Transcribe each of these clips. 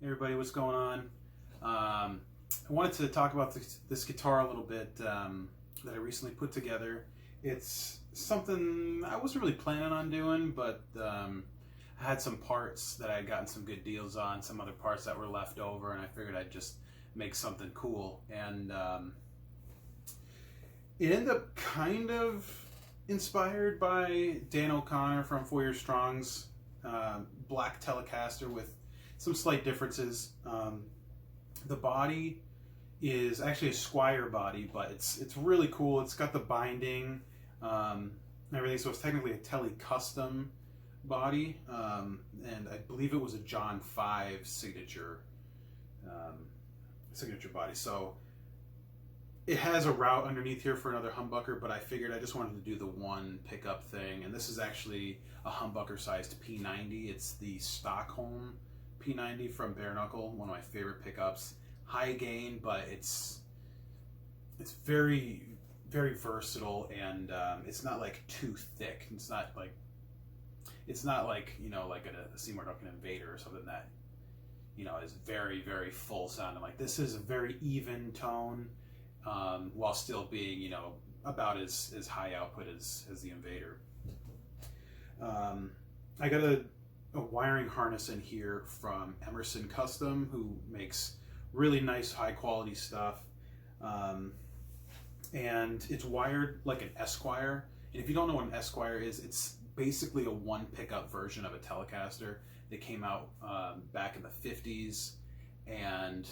Hey everybody, what's going on? I wanted to talk about this guitar a little bit that I recently put together. It's something I wasn't really planning on doing, but I had some parts that I had gotten some good deals on, some other parts that were left over, and I figured I'd just make something cool. And it ended up kind of inspired by Dan O'Connor from 4 Year Strong's black Telecaster with some slight differences. The body is actually a squier body, but it's really cool. It's got the binding and everything, so it's technically a Tele custom body, and I believe it was a John 5 signature body. So it has a route underneath here for another humbucker, but I figured I just wanted to do the one pickup thing, and this is actually a humbucker sized P90. It's the Stockholm P90 from Bare Knuckle, one of my favorite pickups. High gain, but it's very, very versatile, and it's not like too thick. It's not like you know, like a Seymour Duncan Invader or something that, you know, is very, very full sounding. Like this is a very even tone, while still being, you know, about as high output as the Invader. I got a wiring harness in here from Emerson Custom, who makes really nice high quality stuff, and it's wired like an Esquire. And if you don't know what an Esquire is, it's basically a one pickup version of a Telecaster that came out back in the 50s, and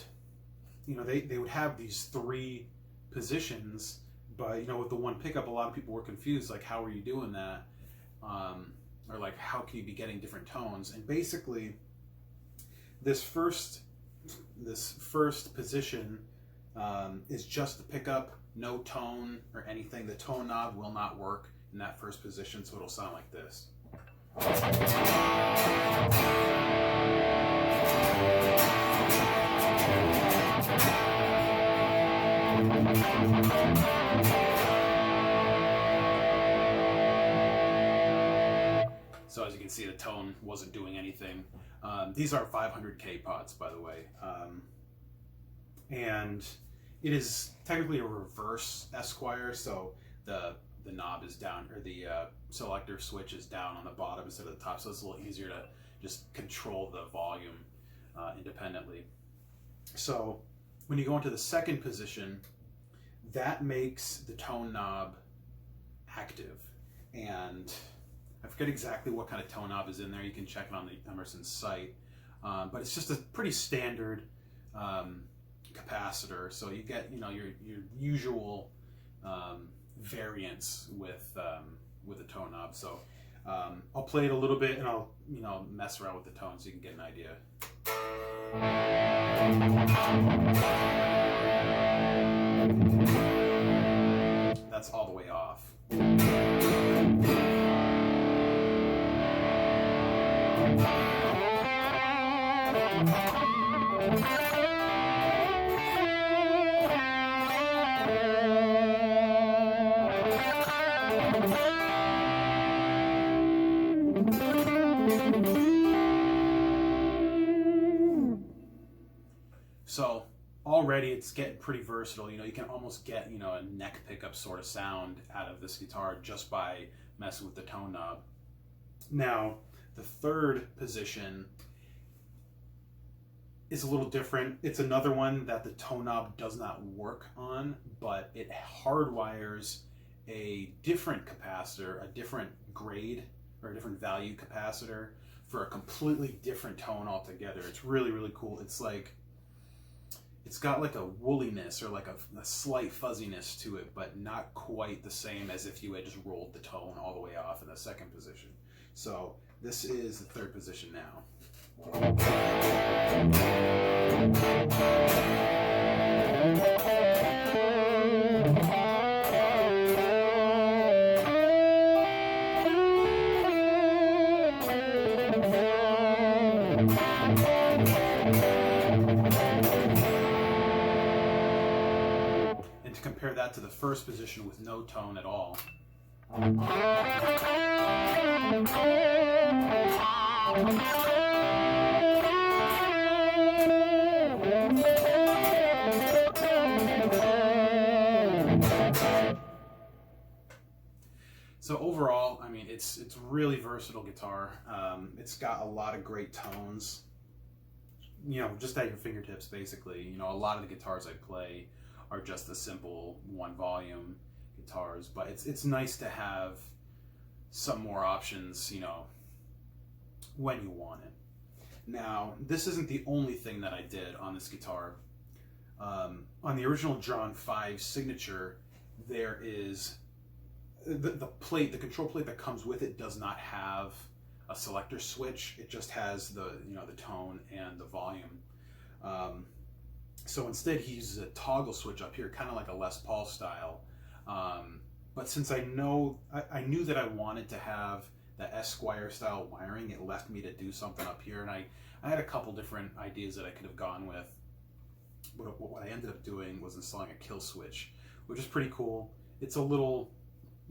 you know, they would have these three positions, but you know, with the one pickup, a lot of people were confused, like, how are you doing that? Or like, how can you be getting different tones? And basically, this first position is just the pickup, no tone or anything. The tone knob will not work in that first position, so it'll sound like this. So as you can see, the tone wasn't doing anything. These are 500K pots, by the way. And it is technically a reverse Esquire, so the knob is down, or the selector switch is down on the bottom instead of the top, so it's a little easier to just control the volume independently. So when you go into the second position, that makes the tone knob active, and I forget exactly what kind of tone knob is in there. You can check it on the Emerson site, but it's just a pretty standard capacitor. So you get, you know, your usual variance with the tone knob. So I'll play it a little bit, and I'll, you know, mess around with the tone so you can get an idea. That's all the way off. So already it's getting pretty versatile. You know, you can almost get, you know, a neck pickup sort of sound out of this guitar just by messing with the tone knob. Now, the third position is a little different. It's another one that the tone knob does not work on, but it hardwires a different capacitor, a different grade or a different value capacitor for a completely different tone altogether. It's really, really cool. It's like, it's got like a woolliness or like a slight fuzziness to it, but not quite the same as if you had just rolled the tone all the way off in the second position. So this is the third position now. And to compare that to the first position with no tone at all. it's really versatile guitar. It's got a lot of great tones, you know, just at your fingertips basically. You know, a lot of the guitars I play are just the simple one volume guitars, but it's nice to have some more options, you know, when you want it. Now, this isn't the only thing that I did on this guitar. On the original John 5 Signature, there is the plate, the control plate that comes with it does not have a selector switch. It just has the, you know, the tone and the volume. So instead he uses a toggle switch up here, kind of like a Les Paul style. But since I knew that I wanted to have the esquire style wiring, it left me to do something up here, and I had a couple different ideas that I could have gone with. What I ended up doing was installing a Killswitch, which is pretty cool. It's a little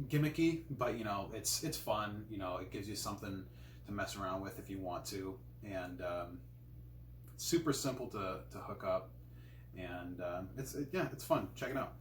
gimmicky, but you know, it's fun. You know, it gives you something to mess around with if you want to, and it's super simple to hook up, and it's fun. Check it out.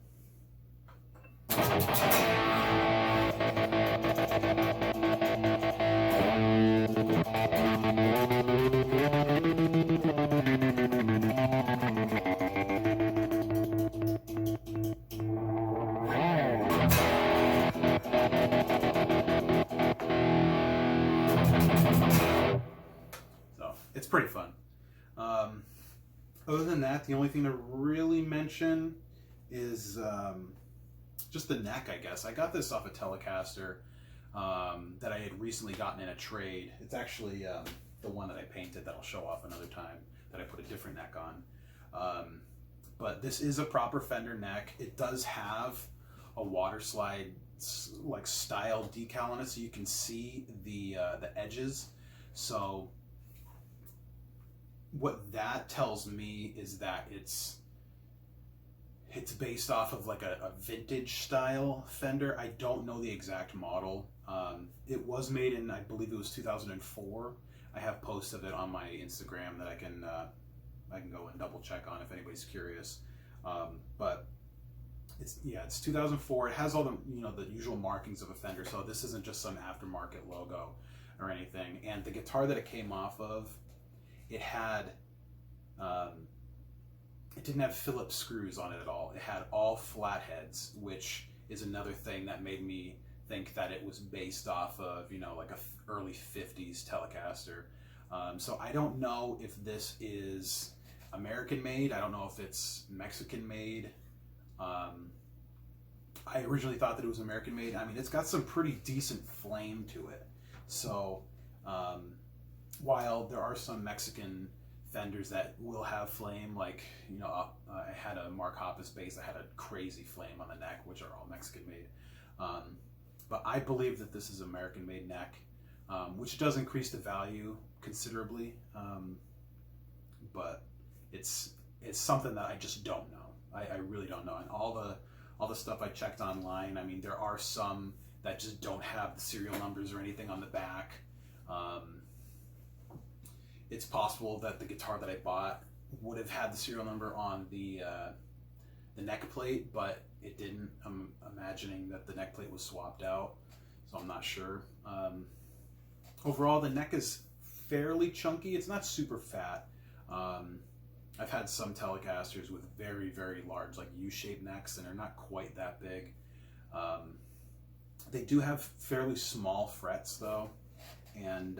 So it's pretty fun. Other than that, the only thing to really mention is just the neck, I guess. I got this off a Telecaster that I had recently gotten in a trade. It's actually the one that I painted that I'll show off another time, that I put a different neck on. But this is a proper Fender neck. It does have a water slide like style decal on it, so you can see the edges. So what that tells me is that it's based off of like a vintage style Fender. I don't know the exact model. It was made in, I believe it was 2004. I have posts of it on my Instagram that I can go and double check on if anybody's curious. But it's 2004. It has all the, you know, the usual markings of a Fender, so this isn't just some aftermarket logo or anything. And the guitar that it came off of, it had it didn't have Phillips screws on it at all. It had all flatheads, which is another thing that made me think that it was based off of, you know, like a early 50s Telecaster. So I don't know if this is American made. I don't know if it's Mexican made. I originally thought that it was American made. I mean, it's got some pretty decent flame to it. So while there are some Mexican Fenders that will have flame, like, you know, I had a Mark Hoppus bass that had a crazy flame on the neck, which are all Mexican made. But I believe that this is American made neck, which does increase the value considerably. But it's something that I just don't know. I really don't know. And all the stuff I checked online, I mean, there are some that just don't have the serial numbers or anything on the back. It's possible that the guitar that I bought would have had the serial number on the neck plate, but it didn't. I'm imagining that the neck plate was swapped out, so I'm not sure. Overall, the neck is fairly chunky. It's not super fat. I've had some Telecasters with very, very large, like U-shaped necks, and they're not quite that big. They do have fairly small frets, though, and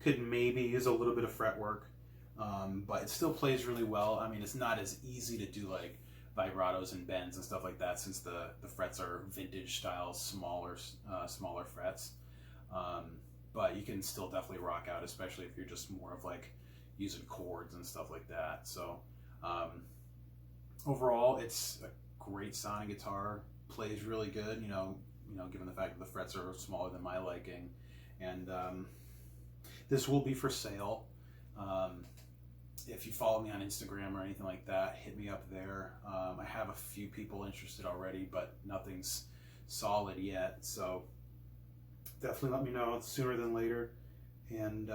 could maybe use a little bit of fret work, but it still plays really well. I mean, it's not as easy to do like vibratos and bends and stuff like that, since the frets are vintage style, smaller frets. But you can still definitely rock out, especially if you're just more of like using chords and stuff like that. So overall, it's a great sounding guitar. Plays really good, you know, given the fact that the frets are smaller than my liking. And this will be for sale. If you follow me on Instagram or anything like that, hit me up there. I have a few people interested already, but nothing's solid yet. So definitely let me know sooner than later. And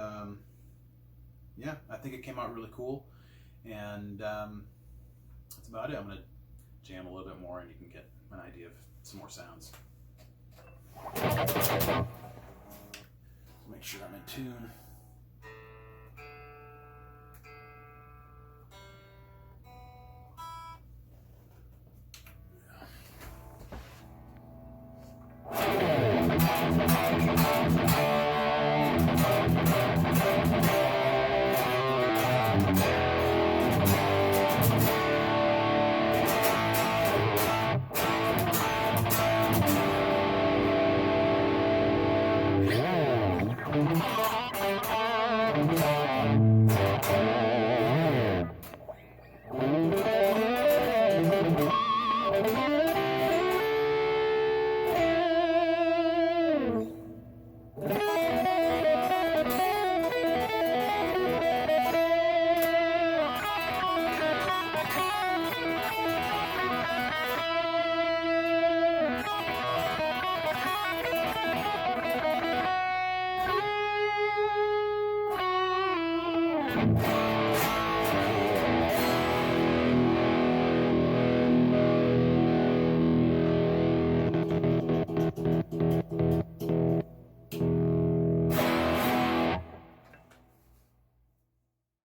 yeah, I think it came out really cool. And that's about it. I'm going to jam a little bit more and you can get an idea of some more sounds. Make sure I'm in tune.